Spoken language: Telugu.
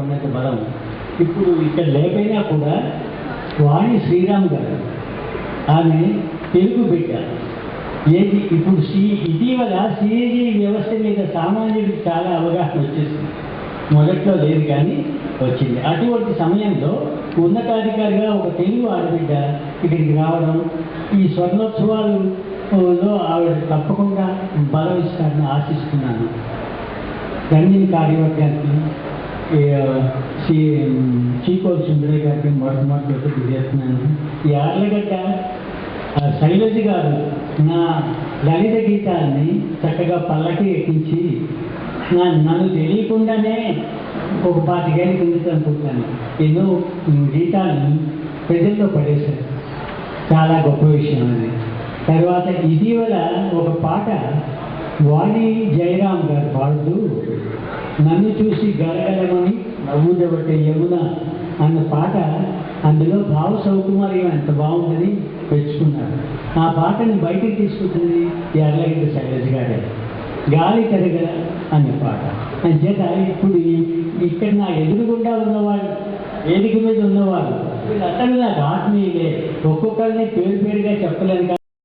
ఉన్నంత బలం ఇప్పుడు ఇక్కడ లేకపోయినా కూడా వాణి శ్రీరామ్ గారు ఆమె తెలుగు బిడ్డ. ఏది ఇప్పుడు ఇటీవల సిఏజీ వ్యవస్థ మీద సామాన్యుడికి చాలా అవగాహన వచ్చేసింది. మొదట్లో లేదు కానీ వచ్చింది. అటువంటి సమయంలో ఉన్నతాధికారిగా ఒక తెలుగు ఆడబిడ్డ ఇక్కడికి రావడం, ఈ స్వర్ణోత్సవాలలో ఆవిడ తప్పకుండా బలం ఇస్తారని ఆశిస్తున్నాను. రంజన్ కార్యవర్గానికి చీకోలు సుందరయ్య గారికి మొట్టమొదటి చేస్తున్నాను. ఈ ఆర్లగడ్డ శైలజ గారు నా లలిత గీతాన్ని చక్కగా పల్లకి ఎక్కించి నన్ను తెలియకుండానే ఒక 25 ఏళ్ళ కిందట అనుకుంటాను ఎన్నో గీతాలను ప్రజల్లో పడేశారు. చాలా గొప్ప విషయం అది. తర్వాత ఇటీవల ఒక పాట వాణి జయరామ్ గారు పాడుతూ నన్ను చూసి గలగలమని నవ్వుదబట్టే యమున అన్న పాట, అందులో భావ సౌకుమార్యం ఎంత బాగుందని తెచ్చుకున్నారు. ఆ పాటని బయటికి తీసుకుంటుంది యార్లగడ్డ శైలజ గారే. గాలి కరగల అనే పాట అంచేత ఇప్పుడు ఇక్కడ నా ఎదురుగుండా ఉన్నవాళ్ళు, వేదిక మీద ఉన్నవాళ్ళు వీళ్ళందరూ నాకు ఆత్మీయులే. ఒక్కొక్కరిని పేరు పేరుగా చెప్పలేను.